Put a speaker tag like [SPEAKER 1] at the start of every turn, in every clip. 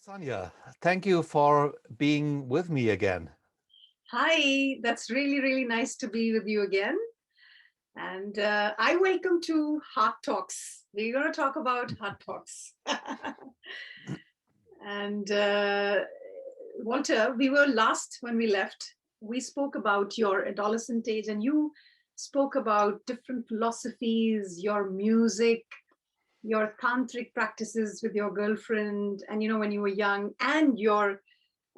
[SPEAKER 1] Sanya, thank you for being with me again.
[SPEAKER 2] Hi, that's really, really nice to be with you again. And I welcome to Heart Talks. We're going to talk about Heart Talks. and Walter, we were last when we left, we spoke about your adolescent age, and you spoke about different philosophies, your music, your tantric practices with your girlfriend, and when you were young, and your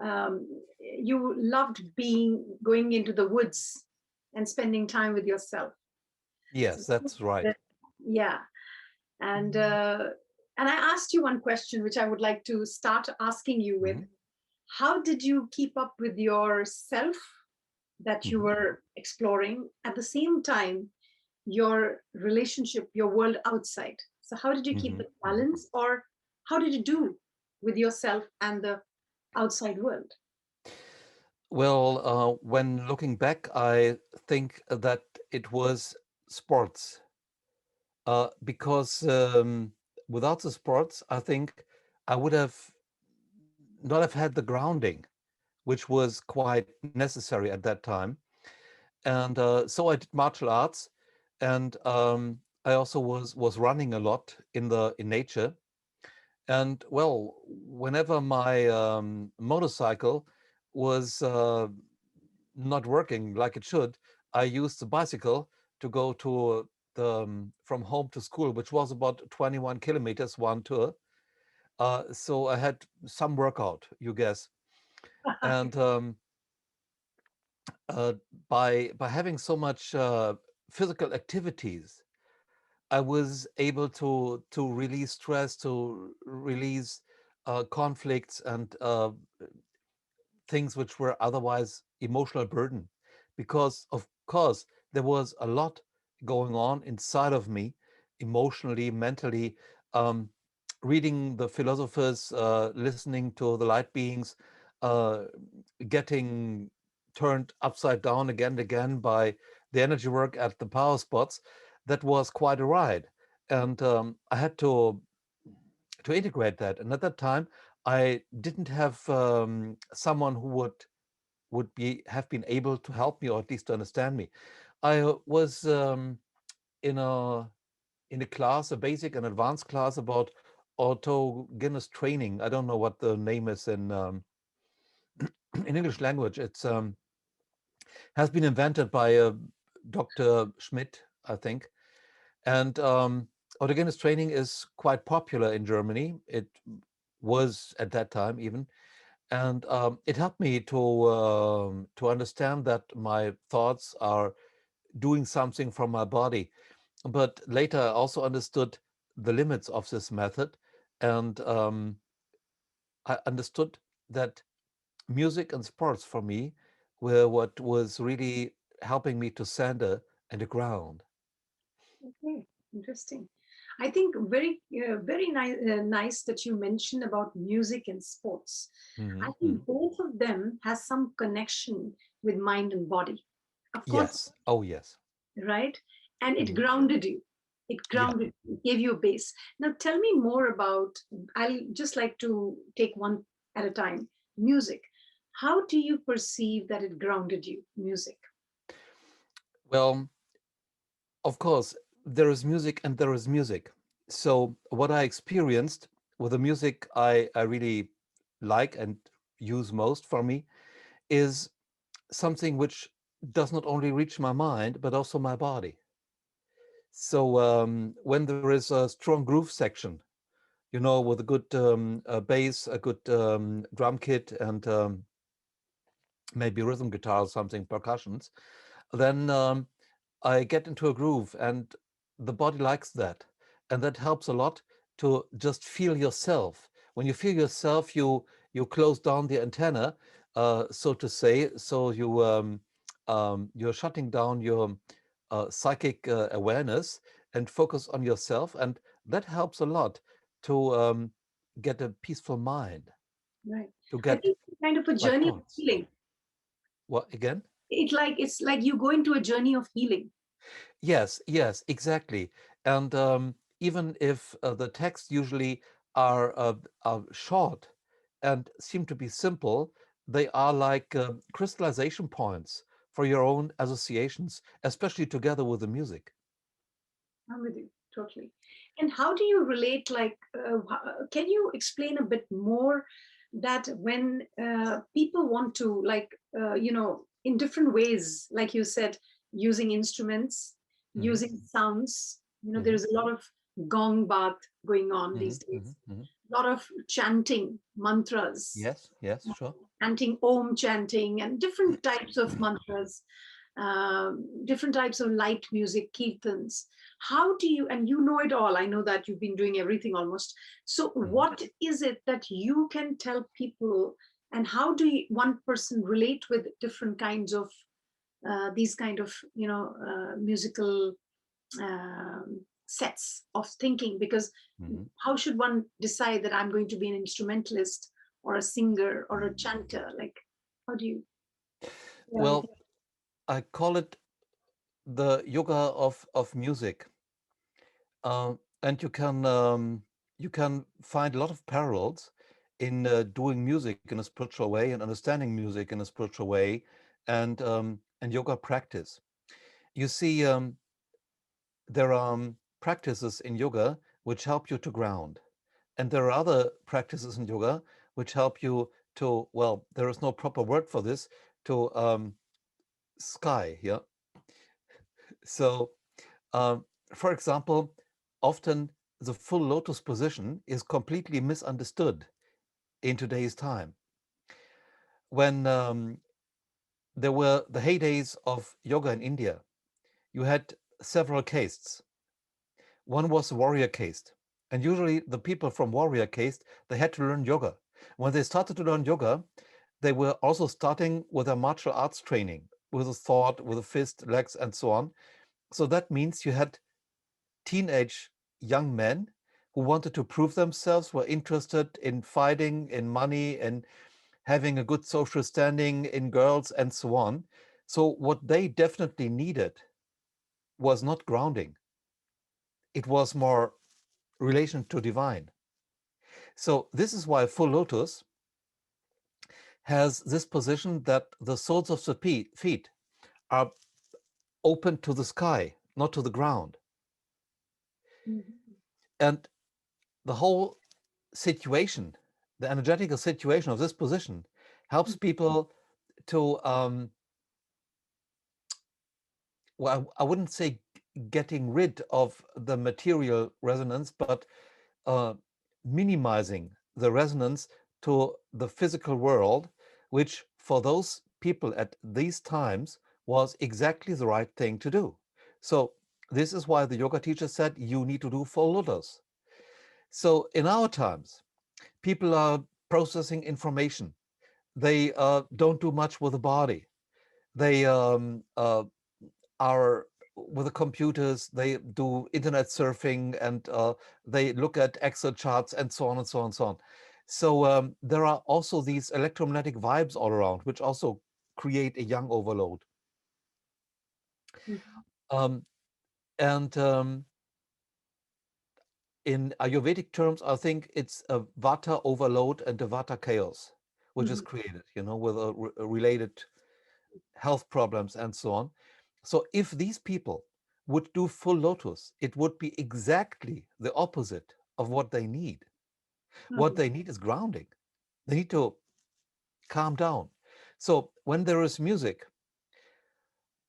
[SPEAKER 2] um, you loved being going into the woods and spending time with yourself. So
[SPEAKER 1] Yes, that's right.
[SPEAKER 2] yeah, and and I asked you one question, which I would like to start asking you with.
[SPEAKER 1] Mhm,
[SPEAKER 2] How did you keep up with yourself that you
[SPEAKER 1] mhm,
[SPEAKER 2] were exploring at the same time your relationship, your world outside? So how did you keep
[SPEAKER 1] mhm,
[SPEAKER 2] the
[SPEAKER 1] mhm.
[SPEAKER 2] balance, or how did you do with yourself and the outside world?
[SPEAKER 1] When looking back, I think that it was sports, because without the sports, I think I would have not have had the grounding, which was quite necessary at that time. And so I did martial arts, and I also was running a lot in nature. And well, whenever my motorcycle was not working like it should, I used the bicycle to go to from home to school, which was about 21 kilometers one tour. So I had some workout, you guess. And uh, by having so much physical activities, I was able to release stress, to release conflicts and things which were otherwise emotional burden, because of course there was a lot going on inside of me, emotionally, mentally. Um, Reading the philosophers, listening to the light beings, uh, getting turned upside down again and again by the energy work at the power spots, that was quite a ride. And I had to integrate that. And at that time, I didn't have someone who would be have been able to help me, or at least to understand me. I was in a class, a basic and advanced class about autogenous training. I don't know what the name is in English language. It's has been invented by Dr. Schmidt, I think. And autogenous training is quite popular in Germany. It was at that time even, and it helped me to understand that my thoughts are doing something from my body. But later I also understood the limits of this method, and I understood that music and sports for me were what was really helping me to center and to ground.
[SPEAKER 2] Okay, interesting. I think very nice that you mentioned about music and sports. I
[SPEAKER 1] Mhm.
[SPEAKER 2] think both of them has some connection with mind and body. Of course,
[SPEAKER 1] Yes. Oh, yes.
[SPEAKER 2] right? And it
[SPEAKER 1] Mhm.
[SPEAKER 2] grounded you. It
[SPEAKER 1] Yeah.
[SPEAKER 2] grounded you, gave you a base. Now tell me more about, I'll just like to take one at a time. Music. How do you perceive that it grounded you, music?
[SPEAKER 1] Well, of course, there is music and there is music. So what I experienced with the music I really like and use most for me is something which does not only reach my mind, but also my body. So when there is a strong groove section, with a good bass, a good drum kit, and maybe rhythm guitar or something, percussions, then I get into a groove, and the body likes that. And that helps a lot to just feel yourself. When you feel yourself, you close down the antenna, so to say. So you're shutting down your psychic awareness and focus on yourself, and that helps a lot to get a peaceful mind,
[SPEAKER 2] Right.
[SPEAKER 1] to
[SPEAKER 2] I
[SPEAKER 1] get
[SPEAKER 2] think it's kind of a
[SPEAKER 1] right
[SPEAKER 2] journey of
[SPEAKER 1] thoughts.
[SPEAKER 2] healing.
[SPEAKER 1] What again?
[SPEAKER 2] It's like you go into a journey of healing.
[SPEAKER 1] Yes, yes, exactly. And even if the texts usually are short, and seem to be simple, they are like crystallization points for your own associations, especially together with the music.
[SPEAKER 2] I'm with you totally. And how do you relate? Like, can you explain a bit more that when people want to, like, in different ways, like you said, using instruments,
[SPEAKER 1] Hmm.
[SPEAKER 2] using sounds, there
[SPEAKER 1] Hmm.
[SPEAKER 2] is a lot of gong bath going on
[SPEAKER 1] Hmm.
[SPEAKER 2] these
[SPEAKER 1] Hmm.
[SPEAKER 2] days,
[SPEAKER 1] Hmm.
[SPEAKER 2] a lot of chanting mantras,
[SPEAKER 1] Yes, yes, sure.
[SPEAKER 2] chanting om chanting, and different types of mantras, different types of light music, kirtans. How do you, and you know it all, I know that you've been doing everything almost. So,
[SPEAKER 1] Mhm.
[SPEAKER 2] what is it that you can tell people, and how do one person relate with different kinds of these kind of, musical sets of thinking? Because
[SPEAKER 1] Mhm.
[SPEAKER 2] how should one decide that I'm going to be an instrumentalist or a singer or a chanter? Like, how do you? Yeah.
[SPEAKER 1] Well, I call it the yoga of music, and you can find a lot of parallels in doing music in a spiritual way and understanding music in a spiritual way, and yoga practice. You see, there are practices in yoga which help you to ground, and there are other practices in yoga which help you to, well, there is no proper word for this, to sky. Yeah. So, um, for example, often the full lotus position is completely misunderstood in today's time. When there were the heydays of yoga in India, you had several castes. One was the warrior caste. And usually the people from warrior caste, they had to learn yoga. When they started to learn yoga, they were also starting with a martial arts training, with a sword, with a fist, legs, and so on. So that means you had teenage young men who wanted to prove themselves, were interested in fighting, in money, and having a good social standing, in girls, and so on. So what they definitely needed was not grounding. It was more relation to divine. So this is why full lotus has this position that the soles of the feet are open to the sky, not to the ground.
[SPEAKER 2] Mhm.
[SPEAKER 1] And the whole situation, the energetical situation of this position, helps people to, well, I wouldn't say getting rid of the material resonance, but uh, minimizing the resonance to the physical world, which for those people at these times was exactly the right thing to do. So this is why the yoga teacher said you need to do full lotus. So in our times, people are processing information. They don't do much with the body. They are with the computers. They do internet surfing, and they look at Excel charts and so on and so on and so on. So there are also these electromagnetic vibes all around, which also create a young overload.
[SPEAKER 2] Mhm.
[SPEAKER 1] Um, and in Ayurvedic terms, I think it's a vata overload and a vata chaos, which is
[SPEAKER 2] Mhm.
[SPEAKER 1] created, with related health problems and so on. So if these people would do full lotus, it would be exactly the opposite of what they need. What
[SPEAKER 2] Mhm.
[SPEAKER 1] they need is grounding. They need to calm down. So when there is music,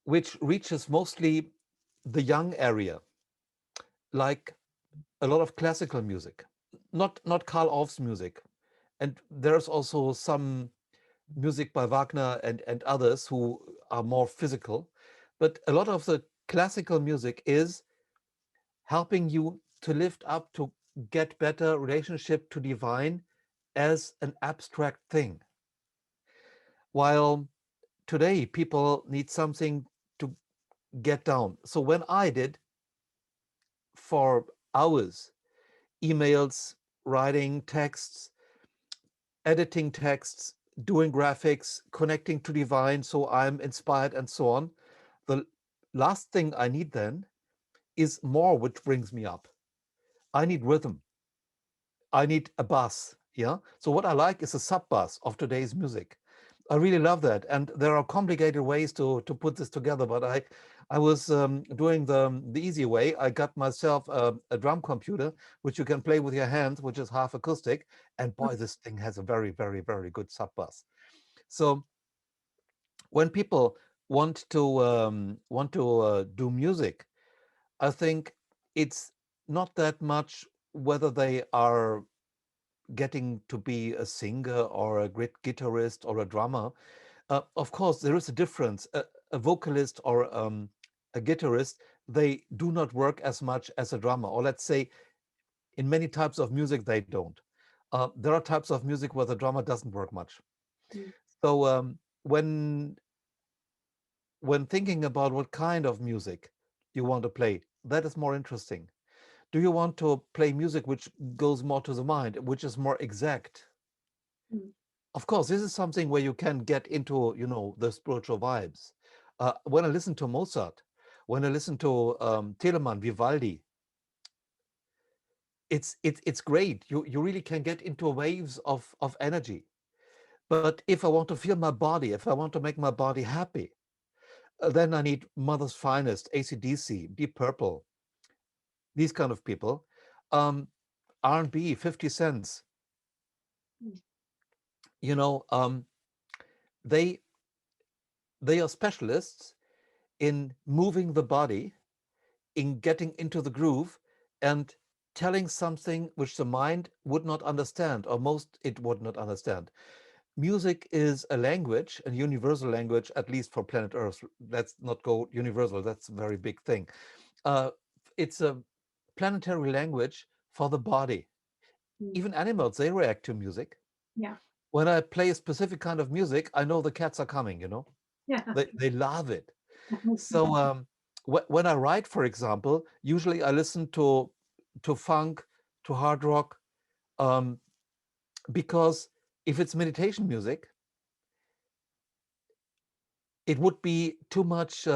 [SPEAKER 1] which reaches mostly the young area, like a lot of classical music, not Karl Orff's music, and there's also some music by Wagner and others who are more physical, but a lot of the classical music is helping you to lift up, to get better relationship to divine as an abstract thing. While today people need something to get down. So when I did for hours emails, writing texts, editing texts, doing graphics, connecting to divine, so I'm inspired and so on, the last thing I need then is more, which brings me up. I need rhythm. I need a bass. Yeah. So what I like is the sub bass of today's music. I really love that, and there are complicated ways to put this together. But I was doing the easy way. I got myself a drum computer, which you can play with your hands, which is half acoustic, and boy, this thing has a very, very, very good sub bass. So when people want to do music, I think it's not that much whether they are getting to be a singer or a great guitarist or a drummer. Of course, there is a difference. A vocalist or a guitarist, they do not work as much as a drummer, or let's say in many types of music, they don't. There are types of music where the drummer doesn't work much.
[SPEAKER 2] Mm,
[SPEAKER 1] So when thinking about what kind of music you want to play, that is more interesting. Do you want to play music which goes more to the mind, which is more exact?
[SPEAKER 2] mm,
[SPEAKER 1] Of course, this is something where you can get into, the spiritual vibes. When I listen to Mozart, when I listen to Telemann, Vivaldi, it's great. You really can get into waves of energy. But if I want to feel my body, if I want to make my body happy, then I need Mother's Finest, AC/DC, Deep Purple, these kind of people. Um, R&B, 50 Cents,
[SPEAKER 2] mm,
[SPEAKER 1] you know, they they are specialists in moving the body, in getting into the groove, and telling something which the mind would not understand, or most it would not understand. Music is a language, a universal language, at least for planet Earth. Let's not go universal, that's a very big thing. Uh, it's a planetary language for the body.
[SPEAKER 2] mm.
[SPEAKER 1] Even animals, they react to music.
[SPEAKER 2] Yeah.
[SPEAKER 1] When I play a specific kind of music, I know the cats are coming.
[SPEAKER 2] Yeah.
[SPEAKER 1] They love it. So when I write, for example, usually I listen to funk, to hard rock, um, because if it's meditation music, it would be too much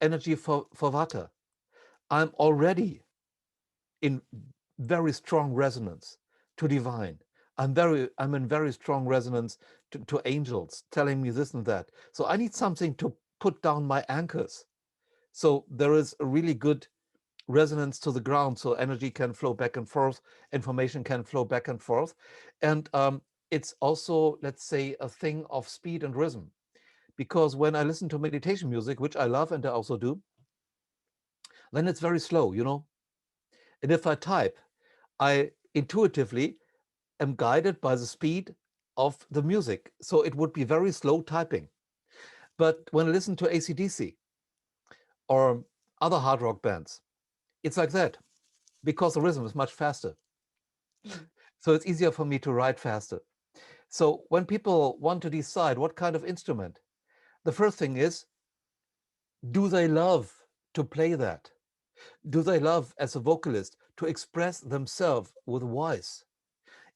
[SPEAKER 1] energy for vata. I'm already in very strong resonance to divine. I'm in very strong resonance to angels telling me this and that. So I need something to put down my anchors. So there is a really good resonance to the ground, so energy can flow back and forth, information can flow back and forth. And it's also, let's say, a thing of speed and rhythm. Because when I listen to meditation music, which I love and I also do, then it's very slow. And if I type, I intuitively am guided by the speed of the music. So it would be very slow typing. But when I listen to AC/DC or other hard rock bands, it's like that because the rhythm is much faster.
[SPEAKER 2] Mm,
[SPEAKER 1] So it's easier for me to write faster. So when people want to decide what kind of instrument, the first thing is, do they love to play that? Do they love, as a vocalist, to express themselves with voice?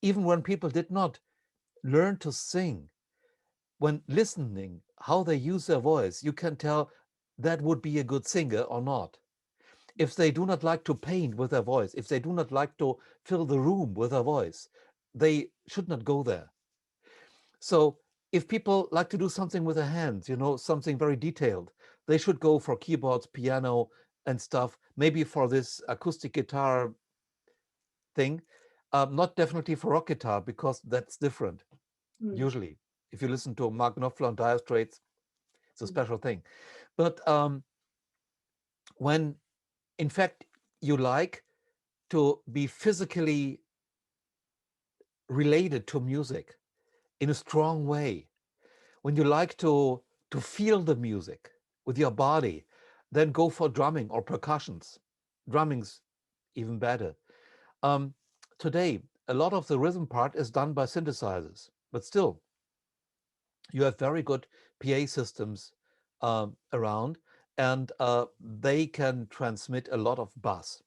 [SPEAKER 1] Even when people did not learn to sing, when listening how they use their voice, you can tell that would be a good singer or not. If they do not like to paint with their voice, if they do not like to fill the room with their voice, they should not go there. So if people like to do something with their hands, something very detailed, they should go for keyboards, piano, and stuff, maybe for this acoustic guitar thing. Not definitely for rock guitar, because that's different,
[SPEAKER 2] mm,
[SPEAKER 1] usually. If you listen to Mark Knopfler on Dire Straits, it's a
[SPEAKER 2] mm,
[SPEAKER 1] special thing. But when, in fact, you like to be physically related to music in a strong way, when you like to feel the music with your body, then go for drumming or percussions. Drumming's even better. Um, Today, a lot of the rhythm part is done by synthesizers, but still, you have very good PA systems around, and they can transmit a lot of bass.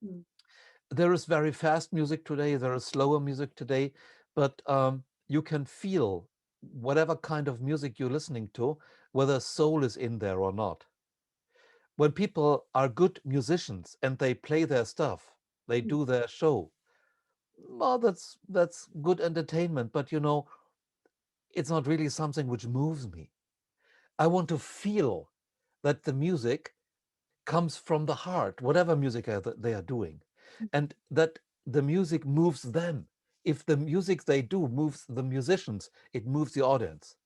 [SPEAKER 2] mm,
[SPEAKER 1] There is very fast music today, there is slower music today, but you can feel whatever kind of music you're listening to, whether soul is in there or not. When people are good musicians and they play their stuff, they
[SPEAKER 2] mm,
[SPEAKER 1] do their show, well, that's good entertainment, but it's not really something which moves me. I want to feel that the music comes from the heart, whatever music they are doing, and that the music moves them. If the music they do moves the musicians, it moves the audience.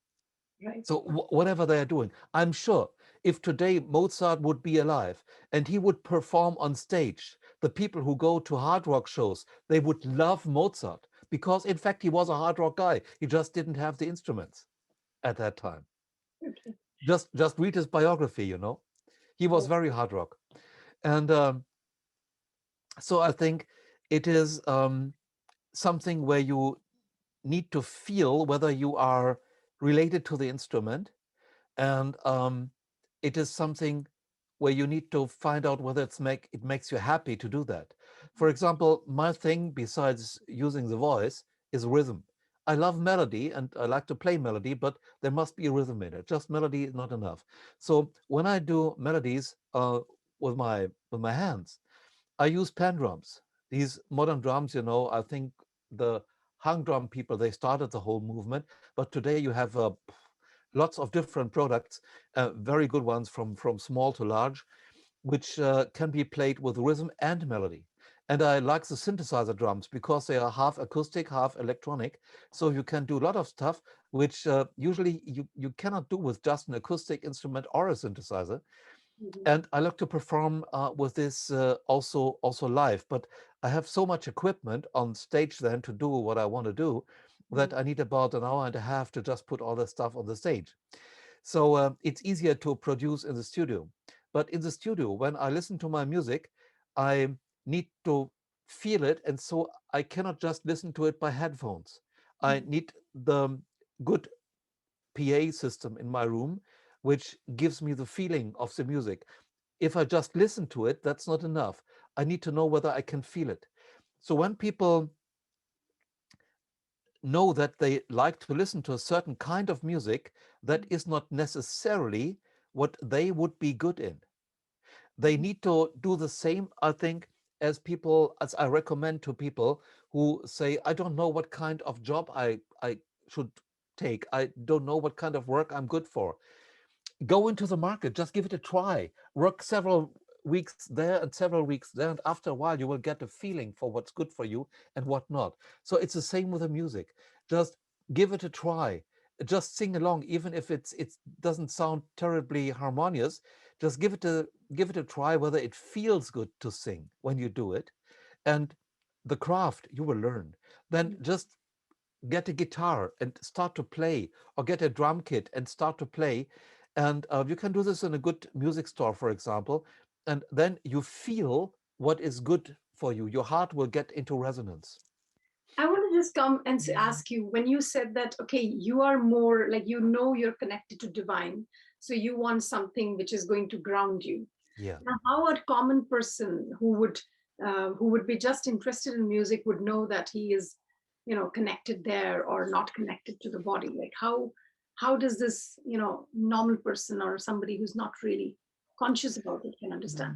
[SPEAKER 2] Right.
[SPEAKER 1] So whatever they are doing, I'm sure if today Mozart would be alive and he would perform on stage, the people who go to hard rock shows, they would love Mozart because in fact he was a hard rock guy. He just didn't have the instruments at that time.
[SPEAKER 2] Okay.
[SPEAKER 1] Just read his biography. He was
[SPEAKER 2] Yes.
[SPEAKER 1] very hard rock. And so I think it is something where you need to feel whether you are related to the instrument, and it is something where you need to find out whether it makes you happy to do that. For example, my thing besides using the voice is rhythm. I love melody and I like to play melody, but there must be a rhythm in it. Just melody is not enough. So when I do melodies with my hands, I use pan drums. These modern drums, I think the hung drum people, they started the whole movement, but today you have lots of different products, very good ones from small to large, which can be played with rhythm and melody. And I like the synthesizer drums because they are half acoustic, half electronic. So you can do a lot of stuff which usually you cannot do with just an acoustic instrument or a synthesizer.
[SPEAKER 2] Mhm.
[SPEAKER 1] And I like to perform with this also live. But I have so much equipment on stage then to do what I want to do that
[SPEAKER 2] Mhm.
[SPEAKER 1] I need about an hour and a half to just put all the stuff on the stage. So it's easier to produce in the studio. But in the studio, when I listen to my music, I need to feel it, and so I cannot just listen to it by headphones. I
[SPEAKER 2] Mhm.
[SPEAKER 1] need the good PA system in my room, which gives me the feeling of the music. If I just listen to it, that's not enough. I need to know whether I can feel it. So when people know that they like to listen to a certain kind of music that is not necessarily what they would be good in, they need to do the same, I think, as I recommend to people who say, I don't know what kind of job I should take. I don't know what kind of work I'm good for. Go into the market, just give it a try, work several weeks there and several weeks there, and after a while you will get a feeling for what's good for you and what not. So it's the same with the music. Just give it a try, just sing along, even if it doesn't sound terribly harmonious. Just give it a try whether it feels good to sing when you do it, and the craft you will learn. Then just get a guitar and start to play, or get a drum kit and start to play. And you can do this in a good music store, for example, and then you feel what is good for you. Your heart will get into resonance.
[SPEAKER 2] I want to just come and ask you, when you said that, okay, you are more like, you're connected to divine. So you want something which is going to ground you.
[SPEAKER 1] Yeah.
[SPEAKER 2] Now, how a common person who would be just interested in music would know that he is, connected there or not connected to the body? Like how does this, normal person or somebody who's not really conscious about it can understand?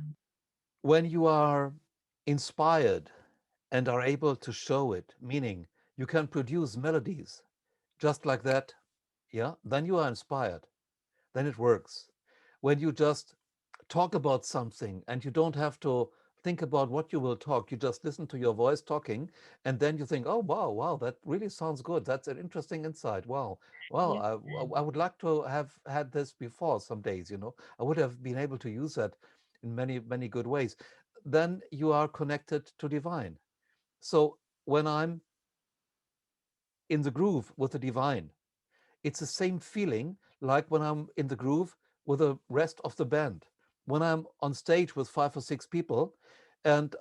[SPEAKER 1] When you are inspired and are able to show it, meaning you can produce melodies just like that, yeah, then you are inspired. Then it works. When you just talk about something and you don't have to think about what you will talk, you just listen to your voice talking, and then you think, oh, wow, wow, that really sounds good. That's an interesting insight. Wow. Well,
[SPEAKER 2] Yeah.
[SPEAKER 1] I would like to have had this before some days. I would have been able to use that in many, many good ways. Then you are connected to divine. So when I'm in the groove with the divine, it's the same feeling like when I'm in the groove with the rest of the band. When I'm on stage with 5 or 6 people, and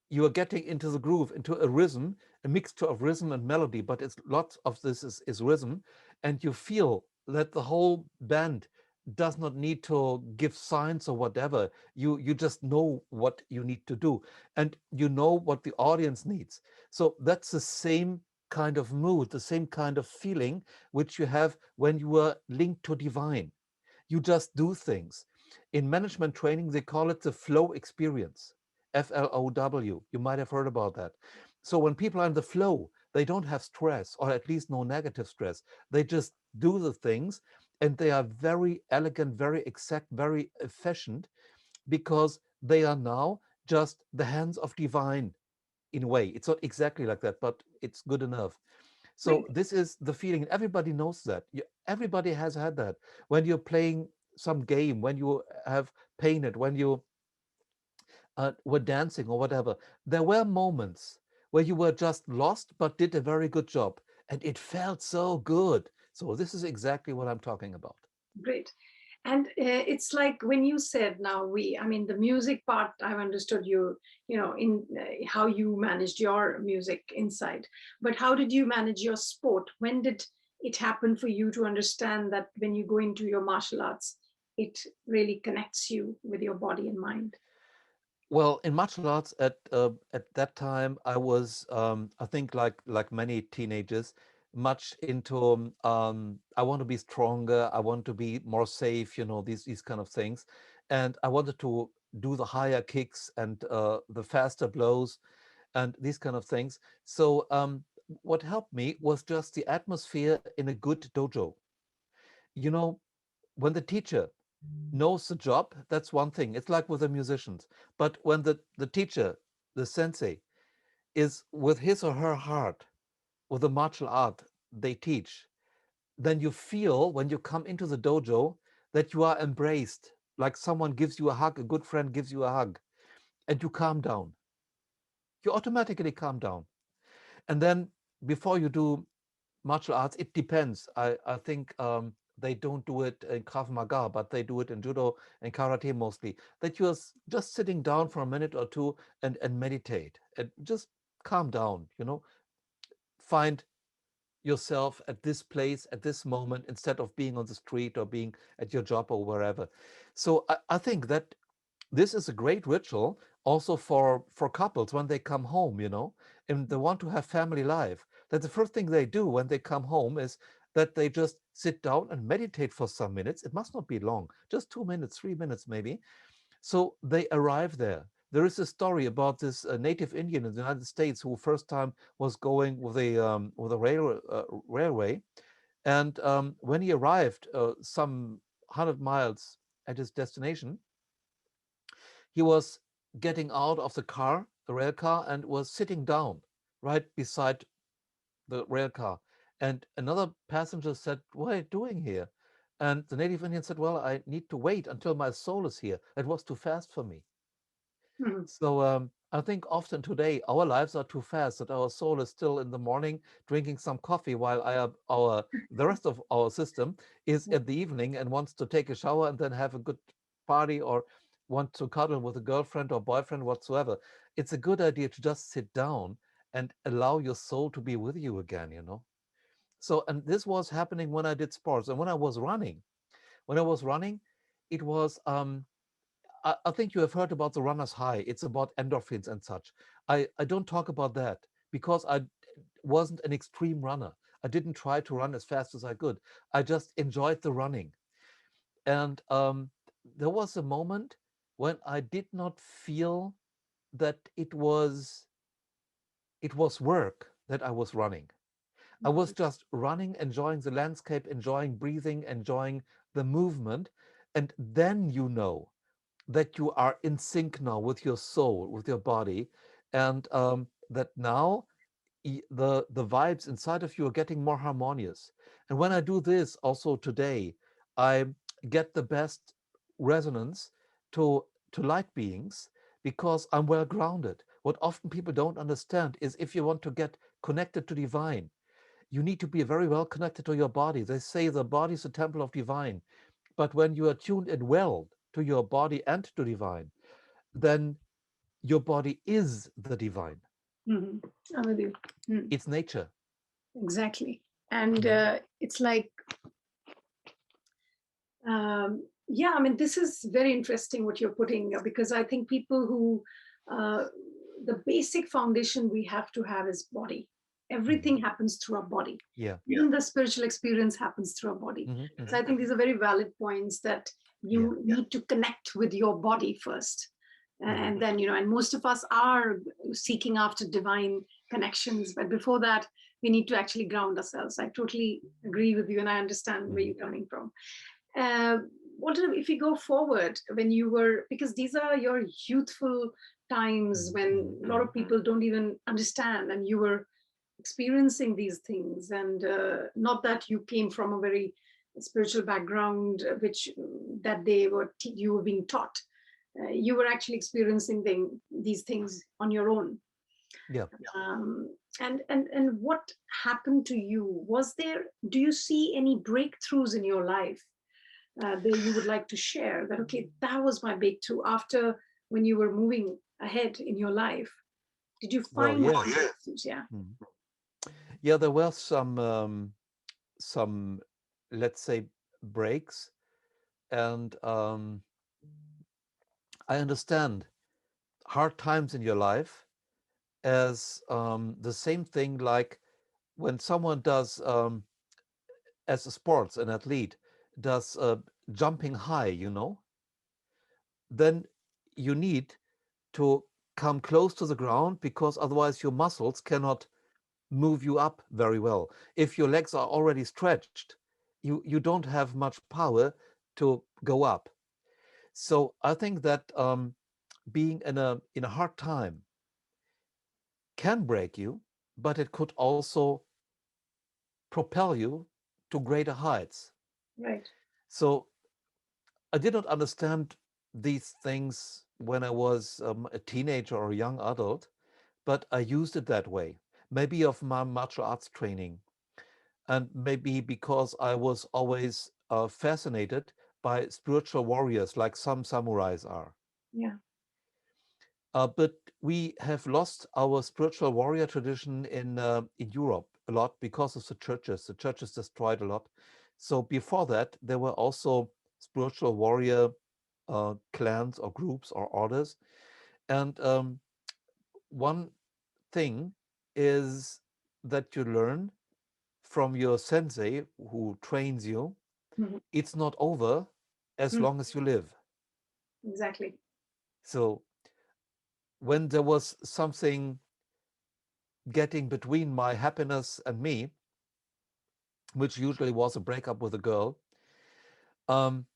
[SPEAKER 1] you are getting into the groove, into a rhythm, a mixture of rhythm and melody, but it's lots of this is rhythm, and you feel that the whole band does not need to give signs or whatever. You just know what you need to do, and you know what the audience needs. So that's the same kind of mood, the same kind of feeling which you have when you are linked to divine. You just do things. In management training, they call it the flow experience. FLOW. You might have heard about that. So when people are in the flow, they don't have stress, or at least no negative stress. They just do the things, and they are very elegant, very exact, very efficient, because they are now just the hands of divine in a way. It's not exactly like that, but it's good enough. So
[SPEAKER 2] Right.
[SPEAKER 1] this is the feeling. Everybody knows that. Everybody has had that. When you're playing some game, when you have painted, when you were dancing or whatever, there were moments where you were just lost but did a very good job. And it felt so good. So this is exactly what I'm talking about.
[SPEAKER 2] Great. And it's like when you said now I mean, the music part, I've understood in how you managed your music inside. But how did you manage your sport? When did it happen for you to understand that when you go into your martial arts, it really connects you with your body and mind?
[SPEAKER 1] Well, in martial arts at that time, I was I think like many teenagers, much into I want to be stronger, I want to be more safe, these kind of things, and I wanted to do the higher kicks and the faster blows and these kind of things. So what helped me was just the atmosphere in a good dojo. You know, when the teacher knows the job, that's one thing. It's like with the musicians. But when the teacher, the sensei, is with his or her heart, with the martial art they teach, then you feel when you come into the dojo that you are embraced, like someone gives you a hug, a good friend gives you a hug, and you calm down. You automatically calm down. And then before you do martial arts, it depends. I think they don't do it in Krav Maga, but they do it in judo and karate mostly. That you're just sitting down for a minute or two and meditate and just calm down, find yourself at this place at this moment instead of being on the street or being at your job or wherever. So I think that this is a great ritual also for couples when they come home, and they want to have family life. That the first thing they do when they come home is that they just sit down and meditate for some minutes. It must not be long, just 2 minutes, 3 minutes maybe. So they arrive there. There is a story about this native Indian in the United States who first time was going with a railway, and when he arrived some 100 miles at his destination, he was getting out of the car, the rail car, and was sitting down right beside the rail car. And another passenger said, "What are you doing here?" And the native Indian said, "Well, I need to wait until my soul is here. It was too fast for me."
[SPEAKER 2] Mhm.
[SPEAKER 1] So I think often today our lives are too fast that our soul is still in the morning drinking some coffee while the rest of our system is at the evening and wants to take a shower and then have a good party or want to cuddle with a girlfriend or boyfriend whatsoever. It's a good idea to just sit down and allow your soul to be with you again. So, and this was happening when I did sports and when I was running. When I was running, it was I think you have heard about the runner's high. It's about endorphins and such. I don't talk about that because I wasn't an extreme runner. I didn't try to run as fast as I could. I just enjoyed the running. And there was a moment when I did not feel that it was work that I was running. I was just running, enjoying the landscape, enjoying breathing, enjoying the movement. And then that you are in sync now with your soul, with your body, and that now the vibes inside of you are getting more harmonious. And when I do this also today, I get the best resonance to light beings because I'm well grounded. What often people don't understand is if you want to get connected to divine, you need to be very well connected to your body. They say the body is a temple of divine. But when you are tuned in well to your body and to divine, then your body is the divine.
[SPEAKER 2] Mhm. I'm with you. Mm,
[SPEAKER 1] It's nature.
[SPEAKER 2] exactly. And
[SPEAKER 1] Mhm.
[SPEAKER 2] it's like, yeah, I mean, this is very interesting what you're putting because I think people who, uh, the basic foundation we have to have is body.
[SPEAKER 1] Mhm.
[SPEAKER 2] Everything happens through our body.
[SPEAKER 1] Yeah.
[SPEAKER 2] Even the spiritual experience happens through our body.
[SPEAKER 1] Mhm,
[SPEAKER 2] So
[SPEAKER 1] mhm.
[SPEAKER 2] I think these are very valid points that
[SPEAKER 1] Yeah.
[SPEAKER 2] you need to connect with your body first.
[SPEAKER 1] Mhm.
[SPEAKER 2] And then, and most of us are seeking after divine connections. But before that, we need to actually ground ourselves. I totally agree with you, and I understand where
[SPEAKER 1] Mhm.
[SPEAKER 2] you're coming from. Uh, Walter, if you go forward, when you were, because these are your youthful times
[SPEAKER 1] Mhm.
[SPEAKER 2] when
[SPEAKER 1] Mhm.
[SPEAKER 2] a lot of people don't even understand, and you were experiencing these things, and not that you came from a very spiritual background, which that they were you were being taught. You were actually experiencing these things on your own.
[SPEAKER 1] Yeah.
[SPEAKER 2] And what happened to you? Was there? Do you see any breakthroughs in your life that you would like to share? That okay, that was my breakthrough after when you were moving ahead in your life. Did you
[SPEAKER 1] Well,
[SPEAKER 2] find
[SPEAKER 1] yeah.
[SPEAKER 2] breakthroughs? Yeah.
[SPEAKER 1] Mhm. Yeah, there were some, let's say, breaks, and I understand hard times in your life as the same thing like when someone does, as a sports, an athlete does jumping high, then you need to come close to the ground because otherwise your muscles cannot move you up very well. If your legs are already stretched, you don't have much power to go up. So I think that being in a hard time can break you, but it could also propel you to greater heights.
[SPEAKER 2] Right.
[SPEAKER 1] So I did not understand these things when I was a teenager or a young adult, but I used it that way. Maybe of my martial arts training, and maybe because I was always fascinated by spiritual warriors like some samurais are.
[SPEAKER 2] Yeah.
[SPEAKER 1] But we have lost our spiritual warrior tradition in Europe a lot because of the churches. The churches destroyed a lot. So before that, there were also spiritual warrior clans or groups or orders. And one thing is that you learn from your sensei who trains you,
[SPEAKER 2] Mhm.
[SPEAKER 1] it's not over as
[SPEAKER 2] Mm,
[SPEAKER 1] long as you live.
[SPEAKER 2] exactly.
[SPEAKER 1] So when there was something getting between my happiness and me, which usually was a breakup with a girl, um,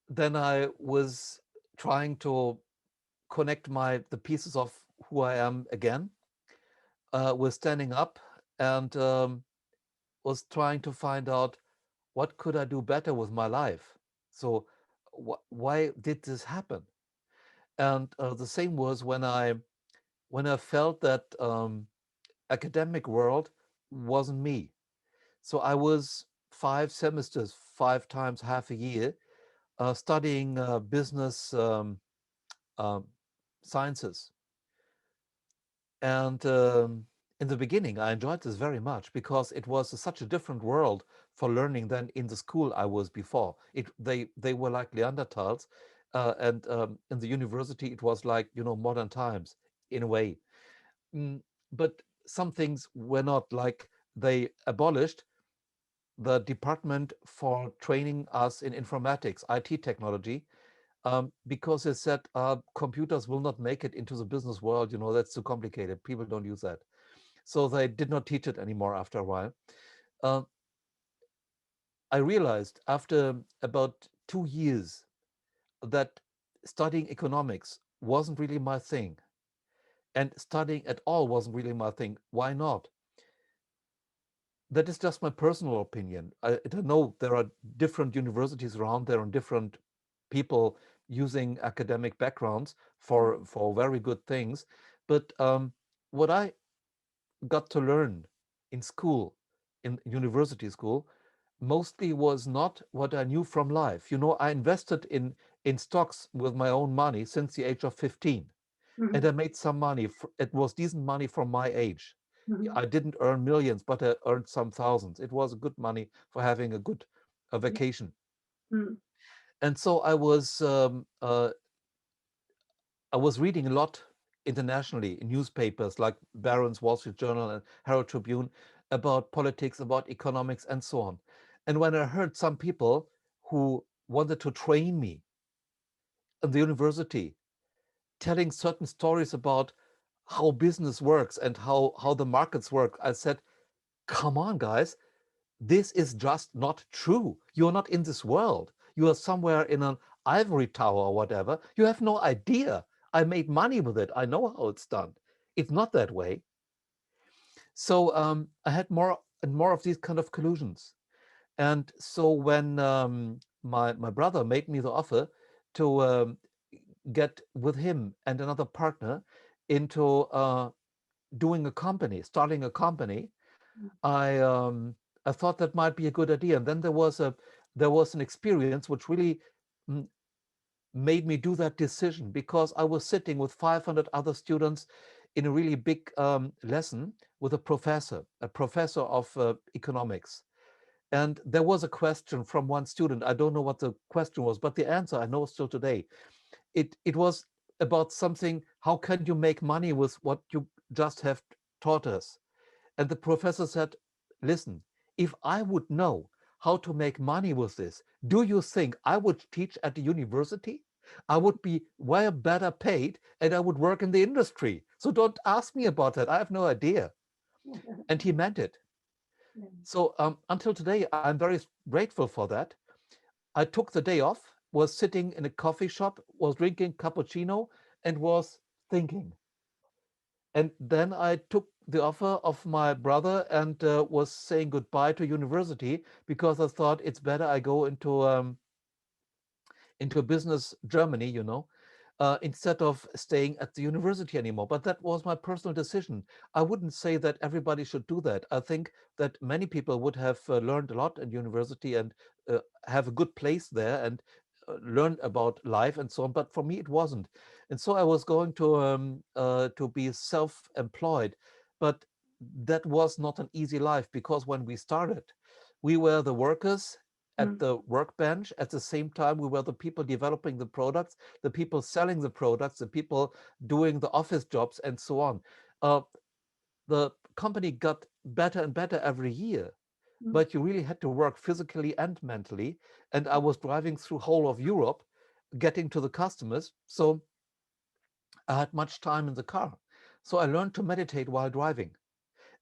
[SPEAKER 1] then I was trying to connect the pieces of who I am again. Was standing up and was trying to find out what could I do better with my life. So why did this happen? And the same was when I felt that academic world wasn't me. So I was 5 semesters, 5 times half a year, studying business um, sciences. And in the beginning, I enjoyed this very much because it was such a different world for learning than in the school I was before. They were like Neanderthals, and in the university it was like modern times in a way. Mm, but some things were not like they abolished the department for training us in informatics, IT technology, because they said computers will not make it into the business world. That's too complicated. People don't use that. So they did not teach it anymore after a while. Uh, I realized after about 2 years that studying economics wasn't really my thing. And studying at all wasn't really my thing. Why not? That is just my personal opinion. I don't know. There are different universities around there and different people using academic backgrounds for very good things. But what I got to learn in school, in university school, mostly was not what I knew from life. I invested in stocks with my own money since the age of 15, and
[SPEAKER 2] Mhm.
[SPEAKER 1] I made some money. It was decent money for my age.
[SPEAKER 2] Mhm.
[SPEAKER 1] I didn't earn millions, but I earned some thousands. It was good money for having a good
[SPEAKER 2] Yeah.
[SPEAKER 1] vacation.
[SPEAKER 2] Mm.
[SPEAKER 1] And so I was reading a lot internationally in newspapers like Barron's, Wall Street Journal, and Herald Tribune about politics, about economics, and so on. And when I heard some people who wanted to train me in the university telling certain stories about how business works and how the markets work. I said, come on, guys, this is just not true. You're not in this world. You are somewhere in an ivory tower or whatever. You have no idea. I made money with it. I know how it's done. It's not that way. So I had more and more of these kind of collusions. And so when my brother made me the offer to get with him and another partner into doing a company, starting a company, I um, I thought that might be a good idea. And then there was an experience which really mm, made me do that decision, because I was sitting with 500 other students in a really big lesson with a professor of economics. And there was a question from one student. I don't know what the question was, but the answer I know still today. It was about something. How can you make money with what you just have taught us? And the professor said, listen, if I would know how to make money with this, do you think I would teach at the university? I would be way better paid and I would work in the industry. So don't ask me about that. I have no idea. And he meant it. So until today, I'm very grateful for that. I took the day off, was sitting in a coffee shop, was drinking cappuccino, and was thinking. And then I took the offer of my brother and was saying goodbye to university, because I thought it's better I go into a business Germany, instead of staying at the university anymore. But that was my personal decision. I wouldn't say that everybody should do that. I think that many people would have learned a lot at university and have a good place there and learn about life and so on. But for me, it wasn't. And so I was going to be self-employed. But that was not an easy life, because when we started, we were the workers at
[SPEAKER 2] Mm.
[SPEAKER 1] the workbench. At the same time, we were the people developing the products, the people selling the products, the people doing the office jobs, and so on. Uh, the company got better and better every year,
[SPEAKER 2] Mm.
[SPEAKER 1] but you really had to work physically and mentally. And I was driving through whole of Europe, getting to the customers. So I had much time in the car. So I learned to meditate while driving.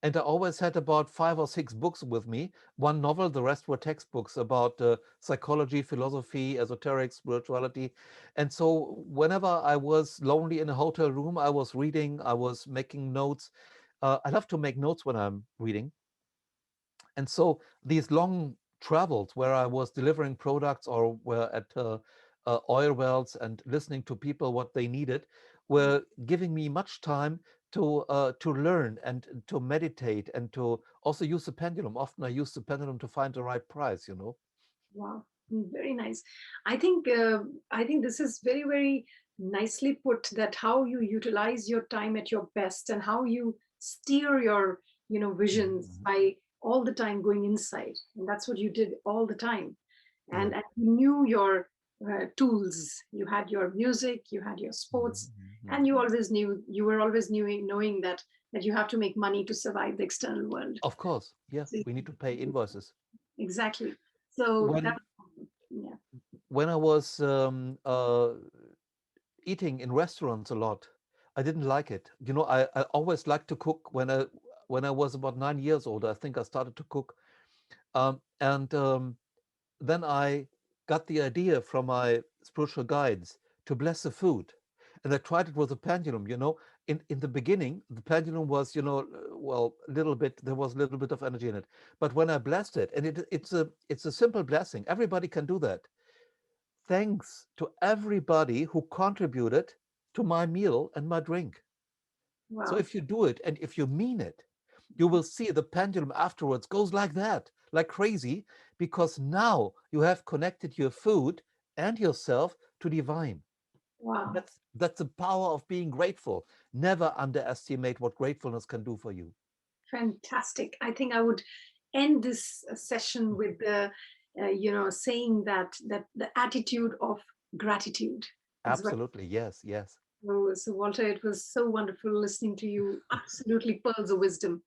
[SPEAKER 1] And I always had about 5 or 6 books with me. One novel, the rest were textbooks about psychology, philosophy, esoteric, spirituality. And so whenever I was lonely in a hotel room, I was reading, I was making notes. I love to make notes when I'm reading. And so these long travels where I was delivering products or were at oil wells and listening to people what they needed were giving me much time to learn and to meditate and to also use the pendulum. Often I use the pendulum to find the right price.
[SPEAKER 2] Wow, very nice. I think this is very, very nicely put, that how you utilize your time at your best and how you steer your, visions
[SPEAKER 1] Mhm.
[SPEAKER 2] by all the time going inside. And that's what you did all the time.
[SPEAKER 1] Yeah.
[SPEAKER 2] And you knew your tools. You had your music, you had your sports,
[SPEAKER 1] Mhm.
[SPEAKER 2] and you were always knowing that you have to make money to survive the external world.
[SPEAKER 1] Of course, yeah,
[SPEAKER 2] So,
[SPEAKER 1] we need to pay invoices.
[SPEAKER 2] exactly. So that,
[SPEAKER 1] When
[SPEAKER 2] yeah.
[SPEAKER 1] when I was eating in restaurants a lot, I didn't like it. I always liked to cook when I was about 9 years old. I think I started to cook, and then I got the idea from my spiritual guides to bless the food, and I tried it with a pendulum. In the beginning, the pendulum was well, a little bit. There was a little bit of energy in it, but when I blessed it, and it's a simple blessing. Everybody can do that. Thanks to everybody who contributed to my meal and my drink. So
[SPEAKER 2] Wow.
[SPEAKER 1] if you do it and if you mean it, you will see the pendulum afterwards goes like that, like crazy, because now you have connected your food and yourself to divine.
[SPEAKER 2] Wow.
[SPEAKER 1] That's the power of being grateful. Never underestimate what gratefulness can do for you.
[SPEAKER 2] Fantastic. I think I would end this session with the, saying that the attitude of gratitude is what.
[SPEAKER 1] Absolutely, yes, yes.
[SPEAKER 2] So, Walter, it was so wonderful listening to you. Absolutely pearls of wisdom.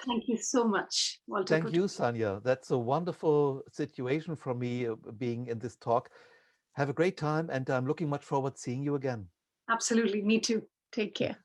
[SPEAKER 2] Thank you so much, Walter.
[SPEAKER 1] Thank you, Sanya. That's a wonderful situation for me being in this talk. Have a great time, and I'm looking much forward to seeing you again.
[SPEAKER 2] Absolutely. Me too. Take care.